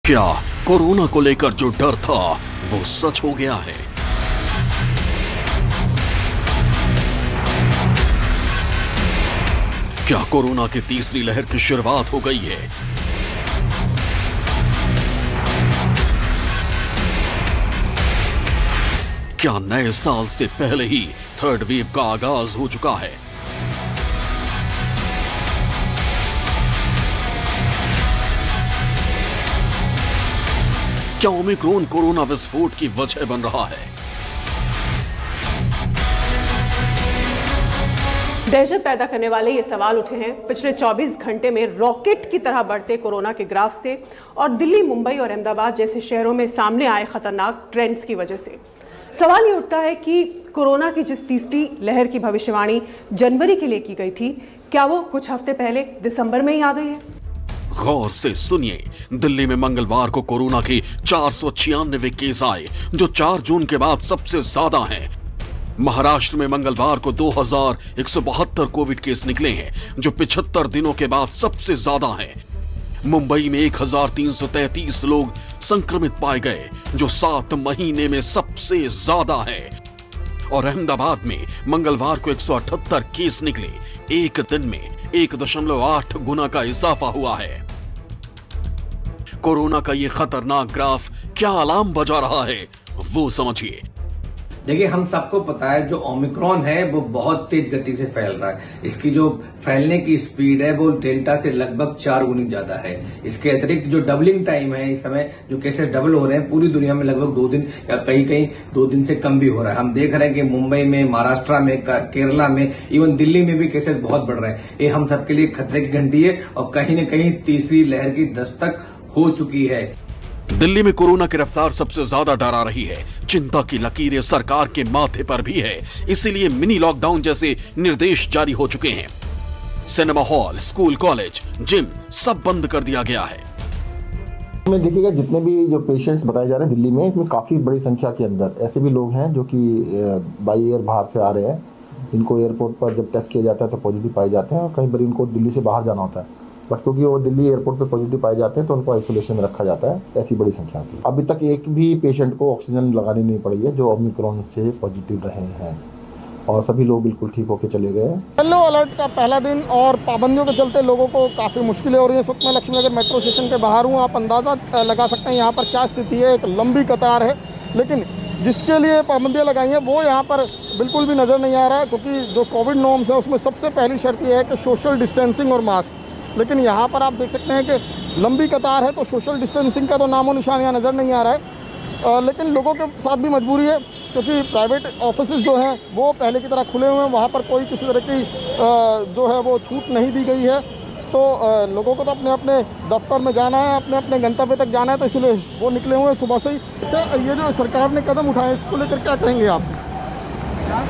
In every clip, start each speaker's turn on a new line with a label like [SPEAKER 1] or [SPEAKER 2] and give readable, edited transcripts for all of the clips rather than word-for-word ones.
[SPEAKER 1] क्या कोरोना को लेकर जो डर था वो सच हो गया है? क्या कोरोना की तीसरी लहर की शुरुआत हो गई है? क्या नए साल से पहले ही थर्ड वेव का आगाज हो चुका है? क्या ओमिक्रॉन कोरोना विस्फोट की वजह बन रहा है?
[SPEAKER 2] दहशत पैदा करने वाले ये सवाल उठे हैं पिछले 24 घंटे में रॉकेट की तरह बढ़ते कोरोना के ग्राफ से और दिल्ली, मुंबई और अहमदाबाद जैसे शहरों में सामने आए खतरनाक ट्रेंड्स की वजह से। सवाल ये उठता है कि कोरोना की जिस तीसरी लहर की भविष्यवाणी जनवरी के लिए की गई थी, क्या वो कुछ हफ्ते पहले दिसंबर में ही आ गई है?
[SPEAKER 1] गौर से सुनिए। दिल्ली में मंगलवार को कोरोना के 496 केस आए, जो 4 जून के बाद सबसे ज्यादा हैं। महाराष्ट्र में मंगलवार को 2172 कोविड केस निकले हैं, जो 75 दिनों के बाद सबसे ज्यादा हैं। मुंबई में 1333 लोग संक्रमित पाए गए, जो 7 महीने में सबसे ज्यादा है। और अहमदाबाद में मंगलवार को 178 केस निकले। एक दिन में 1.8 गुना का इजाफा हुआ है। कोरोना का ये खतरनाक ग्राफ क्या अलार्म बजा रहा है, वो समझिए।
[SPEAKER 3] देखिए, हम सबको पता है जो ओमिक्रॉन है वो बहुत तेज गति से फैल रहा है। इसकी जो फैलने की स्पीड है वो डेल्टा से लगभग 4 गुनी ज्यादा है। इसके अतिरिक्त जो डबलिंग टाइम है, इस समय जो केसेस डबल हो रहे हैं पूरी दुनिया में लगभग 2 दिन या कहीं कहीं 2 दिन से कम भी हो रहा है। हम देख रहे हैं कि मुंबई में, महाराष्ट्र में, केरला में, इवन दिल्ली में भी केसेस बहुत बढ़ रहे हैं। ये हम सबके लिए खतरे की घंटी है और कहीं न कहीं तीसरी लहर की दस्तक हो चुकी है।
[SPEAKER 1] दिल्ली में कोरोना की रफ्तार सबसे ज्यादा डरा रही है। चिंता की लकीरें सरकार के माथे पर भी है, इसीलिए मिनी लॉकडाउन जैसे निर्देश जारी हो चुके हैं। Cinema hall, school, college, gym सब बंद कर दिया गया है।
[SPEAKER 4] में देखिएगा, जितने भी जो पेशेंट्स बताए जा रहे हैं दिल्ली में, इसमें काफी बड़ी संख्या के अंदर ऐसे भी लोग हैं जो कि बाई एयर बाहर से आ रहे हैं। इनको एयरपोर्ट पर जब टेस्ट किया जाता है तो पॉजिटिव पाए जाते हैं और कई बार इनको दिल्ली से बाहर जाना होता है, बट क्योंकि वो दिल्ली एयरपोर्ट पे पॉजिटिव पाए जाते हैं तो उनको आइसोलेशन में रखा जाता है। ऐसी बड़ी संख्या की अभी तक एक भी पेशेंट को ऑक्सीजन लगानी नहीं पड़ी है जो ओमिक्रॉन से पॉजिटिव रहे हैं, और सभी लोग बिल्कुल ठीक होकर चले गए हैं।
[SPEAKER 5] येलो अलर्ट का पहला दिन और पाबंदियों के चलते लोगों को काफ़ी मुश्किलें हो रही हैं। इस वक्त मैं लक्ष्मी नगर मेट्रो स्टेशन के बाहर हूँ। आप अंदाज़ा लगा सकते हैं यहाँ पर क्या स्थिति है। एक लंबी कतार है, लेकिन जिसके लिए पाबंदियाँ लगाई हैं वो यहाँ पर बिल्कुल भी नज़र नहीं आ रहा है, क्योंकि जो कोविड नॉर्म्स है उसमें सबसे पहली शर्त यह है कि सोशल डिस्टेंसिंग और मास्क। लेकिन यहाँ पर आप देख सकते हैं कि लंबी कतार है तो सोशल डिस्टेंसिंग का तो नामो निशान यहाँ नज़र नहीं आ रहा है। लेकिन लोगों के साथ भी मजबूरी है, क्योंकि प्राइवेट ऑफिसेज जो हैं वो पहले की तरह खुले हुए हैं। वहाँ पर कोई किसी तरह की जो है वो छूट नहीं दी गई है। तो लोगों को तो अपने अपने दफ्तर में जाना है, अपने अपने गंतव्य तक जाना है, तो इसलिए वो निकले हुए हैं सुबह से ही। अच्छा, ये जो सरकार ने कदम उठाए इसको लेकर क्या कहेंगे आप?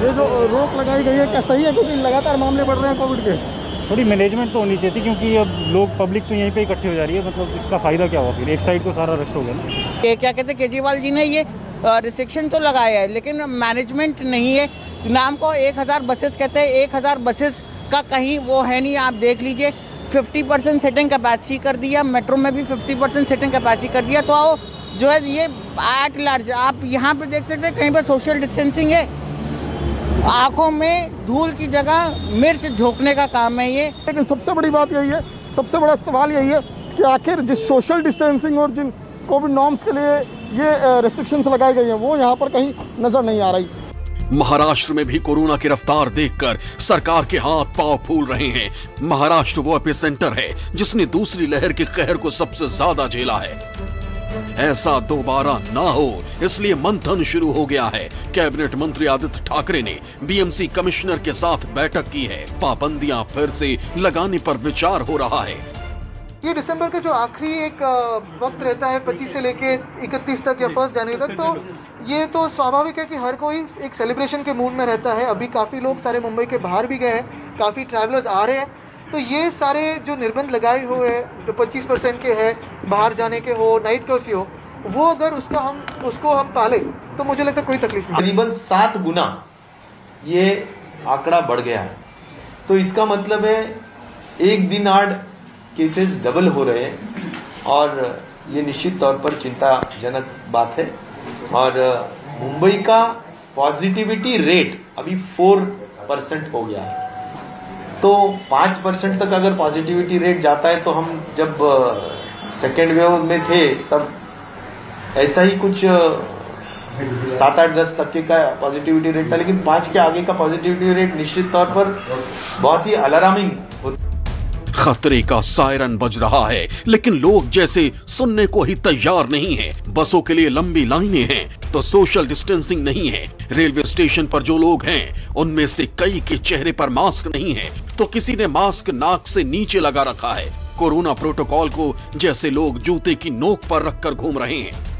[SPEAKER 5] ये जो रोक लगाई गई है क्या सही है? क्योंकि लगातार मामले बढ़ रहे हैं कोविड के।
[SPEAKER 6] थोड़ी मैनेजमेंट तो होनी चाहिए थी, क्योंकि अब लोग, पब्लिक तो यहीं पे इकट्ठी हो जा रही है। मतलब इसका फ़ायदा क्या हुआ फिर? एक साइड को सारा रश हो गया ना।
[SPEAKER 7] ये क्या कहते हैं, केजरीवाल जी ने ये रिस्ट्रिक्शन तो लगाया है, लेकिन मैनेजमेंट नहीं है। नाम को 1000 बसेस कहते हैं, 1000 बसेस का कहीं वो है नहीं। आप देख लीजिए, 50% सीटिंग कैपेसिटी कर दिया, मेट्रो में भी 50% सीटिंग कैपेसिटी कर दिया। तो आओ जो है ये एट लार्ज आप यहाँ पे देख सकते हैं, कहीं पर सोशल डिस्टेंसिंग है। आंखों में धूल की जगह मिर्च झोंकने का काम है ये।
[SPEAKER 5] लेकिन सबसे बड़ी बात यही है, सबसे बड़ा सवाल यही है कि आखिर जिस सोशल डिस्टेंसिंग और जिन कोविड नॉर्म्स के लिए ये रेस्ट्रिक्शंस लगाई गई हैं वो यहाँ पर कहीं नजर नहीं आ रही।
[SPEAKER 1] महाराष्ट्र में भी कोरोना की रफ्तार देखकर सरकार के हाथ पांव फूल रहे हैं। महाराष्ट्र वो एपिसेंटर है जिसने दूसरी लहर के कहर को सबसे ज्यादा झेला है। ऐसा दोबारा ना हो, इसलिए मंथन शुरू हो गया है। कैबिनेट मंत्री आदित्य ठाकरे ने बीएमसी कमिश्नर के साथ बैठक की है। पाबंदियां फिर से लगाने पर विचार हो रहा है।
[SPEAKER 8] ये दिसंबर का जो आखिरी एक वक्त रहता है 25 से लेके 31 तक या 1 जनवरी तक, तो ये तो स्वाभाविक है कि हर कोई एक सेलिब्रेशन के मूड में रहता है। अभी काफ़ी लोग सारे मुंबई के बाहर भी गए हैं, काफ़ी ट्रैवलर्स आ रहे हैं। तो ये सारे जो निर्बंध लगाए हुए हैं, जो 25% के हैं, बाहर जाने के हो, नाइट कर्फ्यू हो, वो अगर उसको हम पाले तो मुझे लगता है कोई तकलीफ नहीं।
[SPEAKER 9] करीबन 7 गुना ये आंकड़ा बढ़ गया है। तो इसका मतलब है एक दिन 8 केसेस डबल हो रहे हैं और ये निश्चित तौर पर चिंताजनक बात है। और मुंबई का पॉजिटिविटी रेट अभी 4% हो गया है, तो 5% तक अगर पॉजिटिविटी रेट जाता है तो हम जब सेकेंड वेव में थे तब ऐसा ही कुछ 7-8-10% का पॉजिटिविटी रेट था, लेकिन 5 के आगे का पॉजिटिविटी रेट निश्चित तौर पर बहुत ही अलार्मिंग।
[SPEAKER 1] खतरे का सायरन बज रहा है, लेकिन लोग जैसे सुनने को ही तैयार नहीं हैं। बसों के लिए लंबी लाइनें हैं तो सोशल डिस्टेंसिंग नहीं है। रेलवे स्टेशन पर जो लोग हैं उनमें से कई के चेहरे पर मास्क नहीं है, तो किसी ने मास्क नाक से नीचे लगा रखा है। कोरोना प्रोटोकॉल को जैसे लोग जूते की नोक पर रखकर घूम रहे हैं।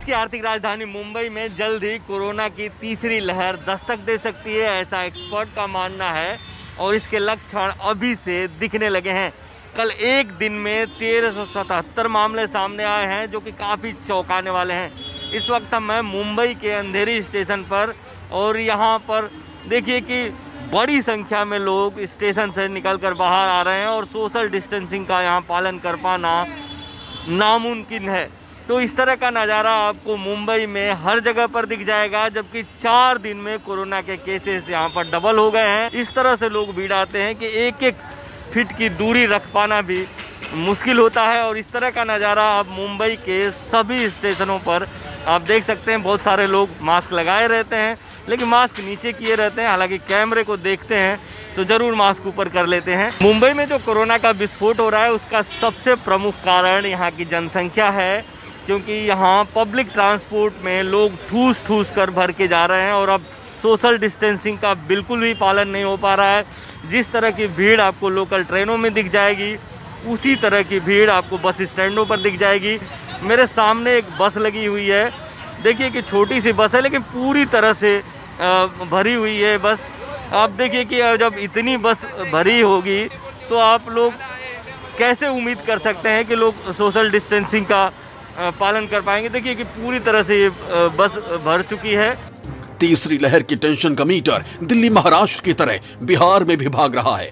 [SPEAKER 10] की आर्थिक राजधानी मुंबई में जल्द ही कोरोना की तीसरी लहर दस्तक दे सकती है, ऐसा एक्सपर्ट का मानना है, और इसके लक्षण अभी से दिखने लगे हैं। कल एक दिन में 1377 मामले सामने आए हैं, जो कि काफ़ी चौंकाने वाले हैं। इस वक्त मैं मुंबई के अंधेरी स्टेशन पर, और यहाँ पर देखिए कि बड़ी संख्या में लोग स्टेशन से निकलकर बाहर आ रहे हैं और सोशल डिस्टेंसिंग का यहाँ पालन कर पाना नामुमकिन है। तो इस तरह का नज़ारा आपको मुंबई में हर जगह पर दिख जाएगा, जबकि 4 दिन में कोरोना के केसेस यहाँ पर डबल हो गए हैं। इस तरह से लोग भीड़ आते हैं कि 1-1 फीट की दूरी रख पाना भी मुश्किल होता है। और इस तरह का नज़ारा आप मुंबई के सभी स्टेशनों पर आप देख सकते हैं। बहुत सारे लोग मास्क लगाए रहते हैं, लेकिन मास्क नीचे किए रहते हैं। हालांकि कैमरे को देखते हैं तो ज़रूर मास्क ऊपर कर लेते हैं। मुंबई में जो कोरोना का विस्फोट हो रहा है, उसका सबसे प्रमुख कारण यहाँ की जनसंख्या है, क्योंकि यहाँ पब्लिक ट्रांसपोर्ट में लोग ठूस कर भर के जा रहे हैं और अब सोशल डिस्टेंसिंग का बिल्कुल भी पालन नहीं हो पा रहा है। जिस तरह की भीड़ आपको लोकल ट्रेनों में दिख जाएगी, उसी तरह की भीड़ आपको बस स्टैंडों पर दिख जाएगी। मेरे सामने एक बस लगी हुई है, देखिए कि छोटी सी बस है, लेकिन पूरी तरह से भरी हुई है बस। आप देखिए कि जब इतनी बस भरी होगी तो आप लोग कैसे उम्मीद कर सकते हैं कि लोग सोशल डिस्टेंसिंग का पालन कर पाएंगे। देखिए कि पूरी तरह से ये बस भर चुकी है।
[SPEAKER 1] तीसरी लहर की टेंशन का मीटर दिल्ली महाराष्ट्र की तरह बिहार में भी भाग रहा है।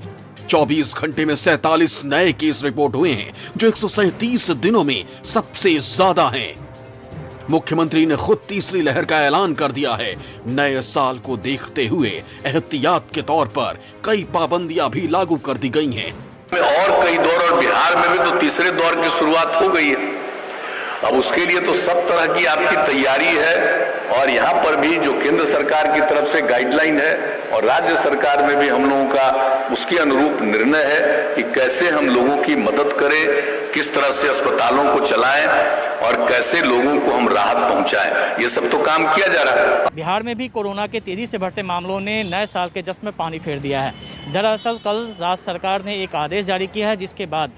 [SPEAKER 1] 24 घंटे में 47 नए केस रिपोर्ट हुए हैं, जो 137 दिनों में सबसे ज्यादा हैं। मुख्यमंत्री ने खुद तीसरी लहर का ऐलान कर दिया है। नए साल को देखते हुए एहतियात के तौर पर कई पाबंदियां भी लागू कर दी गई हैं।
[SPEAKER 11] और कई दौर, और बिहार में भी तो तीसरे दौर की शुरुआत हो गई है। अब उसके लिए तो सब तरह की आपकी तैयारी है, और यहाँ पर भी जो केंद्र सरकार की तरफ से गाइडलाइन है और राज्य सरकार में भी हम लोगों का उसके अनुरूप निर्णय है कि कैसे हम लोगों की मदद करें, किस तरह से अस्पतालों को चलाएं और कैसे लोगों को हम राहत पहुंचाएं। ये सब तो काम किया जा रहा है।
[SPEAKER 12] बिहार में भी कोरोना के तेजी से बढ़ते मामलों ने नए साल के जश्न में पानी फेर दिया है। दरअसल कल राज्य सरकार ने एक आदेश जारी किया है, जिसके बाद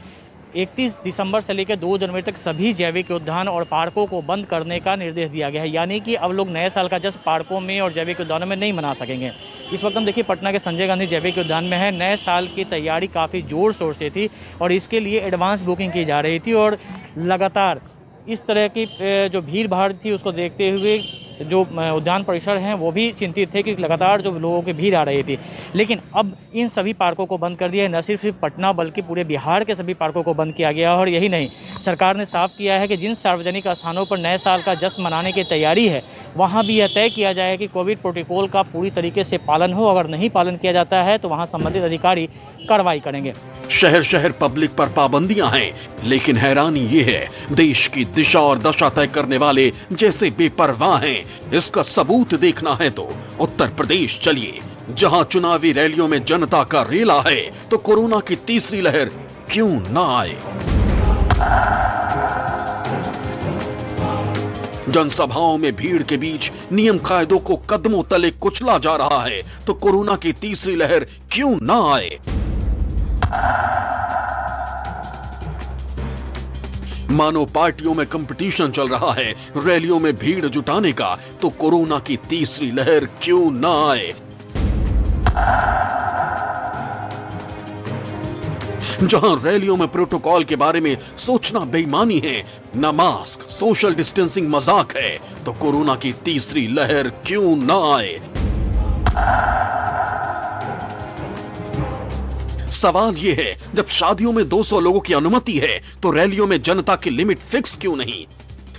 [SPEAKER 12] 31 दिसंबर से लेकर 2 जनवरी तक सभी जैविक उद्यान और पार्कों को बंद करने का निर्देश दिया गया है। यानी कि अब लोग नए साल का जश्न पार्कों में और जैविक उद्यानों में नहीं मना सकेंगे। इस वक्त हम देखिए पटना के संजय गांधी जैविक उद्यान में है। नए साल की तैयारी काफ़ी जोर शोर से थी और इसके लिए एडवांस बुकिंग की जा रही थी, और लगातार इस तरह की जो भीड़ भाड़ थी उसको देखते हुए जो उद्यान परिसर हैं वो भी चिंतित थे कि लगातार जो लोगों की भीड़ आ रही थी। लेकिन अब इन सभी पार्कों को बंद कर दिया है। न सिर्फ पटना बल्कि पूरे बिहार के सभी पार्कों को बंद किया गया है। और यही नहीं, सरकार ने साफ किया है कि जिन सार्वजनिक स्थानों पर नए साल का जश्न मनाने की तैयारी है, वहाँ भी यह तय किया जाए कि कोविड प्रोटोकॉल का पूरी तरीके से पालन हो। अगर नहीं पालन किया जाता है तो वहाँ संबंधित अधिकारी कार्रवाई करेंगे।
[SPEAKER 1] शहर शहर पब्लिक पर पाबंदियां हैं, लेकिन हैरानी ये है, देश की दिशा और दशा तय करने वाले जैसे बेपरवाह हैं। इसका सबूत देखना है तो उत्तर प्रदेश चलिए, जहां चुनावी रैलियों में जनता का रेला है, तो कोरोना की तीसरी लहर क्यों ना आए। जनसभाओं में भीड़ के बीच नियम कायदों को कदमों तले कुचला जा रहा है, तो कोरोना की तीसरी लहर क्यों ना आए। मानो पार्टियों में कंपटीशन चल रहा है रैलियों में भीड़ जुटाने का, तो कोरोना की तीसरी लहर क्यों ना आए। जहां रैलियों में प्रोटोकॉल के बारे में सोचना बेईमानी है, न मास्क सोशल डिस्टेंसिंग मजाक है, तो कोरोना की तीसरी लहर क्यों ना आए। सवाल ये है, जब शादियों में 200 लोगों की अनुमति है तो रैलियों में जनता की लिमिट फिक्स क्यों नहीं?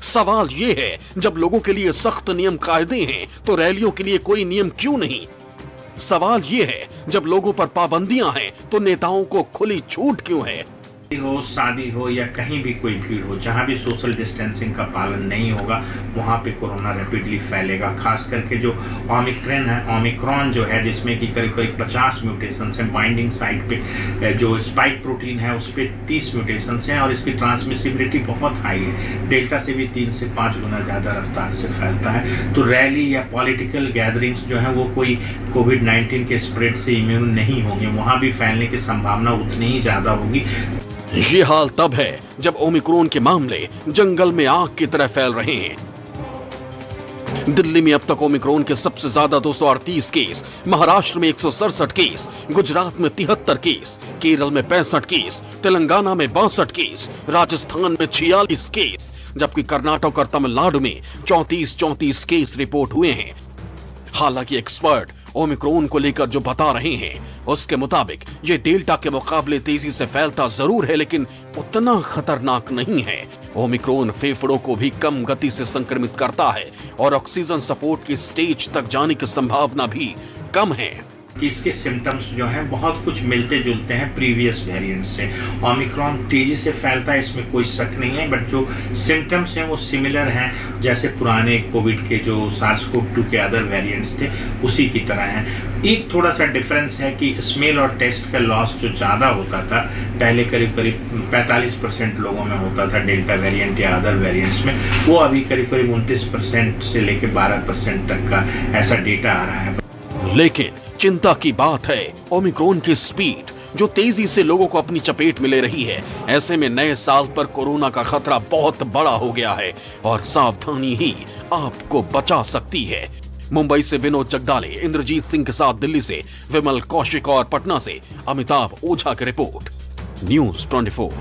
[SPEAKER 1] सवाल ये है, जब लोगों के लिए सख्त नियम कायदे हैं तो रैलियों के लिए कोई नियम क्यों नहीं? सवाल ये है, जब लोगों पर पाबंदियां हैं तो नेताओं को खुली छूट क्यों है?
[SPEAKER 13] हो, शादी हो या कहीं भी कोई भीड़ हो, जहां भी सोशल डिस्टेंसिंग का पालन नहीं होगा वहां पे कोरोना रैपिडली फैलेगा। खास करके जो ओमिक्रॉन जो है, जिसमें कि करीब करीब 50 म्यूटेशंस हैं, बाइंडिंग साइट पे जो स्पाइक प्रोटीन है उस पर 30 म्यूटेशंस हैं और इसकी ट्रांसमिसिबिलिटी बहुत हाई है, डेल्टा से भी 3 से 5 गुना ज़्यादा रफ्तार से फैलता है। तो रैली या पॉलिटिकल गैदरिंग्स जो है वो कोई कोविड-19 के स्प्रेड से इम्यून नहीं होंगे, वहाँ भी फैलने की संभावना उतनी ही ज़्यादा होगी।
[SPEAKER 1] ये हाल तब है जब ओमिक्रॉन के मामले जंगल में आग की तरह फैल रहे हैं। दिल्ली में अब तक ओमिक्रॉन के सबसे ज्यादा 238 केस, महाराष्ट्र में 167 केस, गुजरात में 73 केस, केरल में 65 केस, तेलंगाना में 62 केस, राजस्थान में 46 केस, जबकि कर्नाटक और तमिलनाडु में 34 केस रिपोर्ट हुए हैं। हालांकि एक्सपर्ट ओमिक्रॉन को लेकर जो बता रहे हैं उसके मुताबिक ये डेल्टा के मुकाबले तेजी से फैलता जरूर है, लेकिन उतना खतरनाक नहीं है। ओमिक्रॉन फेफड़ों को भी कम गति से संक्रमित करता है और ऑक्सीजन सपोर्ट की स्टेज तक जाने की संभावना भी कम है।
[SPEAKER 13] कि इसके सिम्टम्स जो हैं बहुत कुछ मिलते जुलते हैं प्रीवियस वेरिएंट से। ओमिक्रॉन तेजी से फैलता है, इसमें कोई शक नहीं है, बट जो सिम्टम्स हैं वो सिमिलर हैं जैसे पुराने कोविड के जो SARS-CoV-2 के अदर वेरिएंट्स थे उसी की तरह हैं। एक थोड़ा सा डिफरेंस है कि स्मेल और टेस्ट का लॉस जो ज़्यादा होता था पहले, करीब करीब 45% लोगों में होता था डेल्टा वेरिएंट या अदर वेरिएंट्स में, वो अभी करीब करीब 29% से लेकर 12% तक का ऐसा डेटा आ रहा है।
[SPEAKER 1] लेकिन चिंता की बात है ओमिक्रॉन की स्पीड जो तेजी से लोगों को अपनी चपेट में ले रही है। ऐसे में नए साल पर कोरोना का खतरा बहुत बड़ा हो गया है और सावधानी ही आपको बचा सकती है। मुंबई से विनोद जगदाले, इंद्रजीत सिंह के साथ दिल्ली से विमल कौशिक और पटना से अमिताभ ओझा की रिपोर्ट, न्यूज़ 24।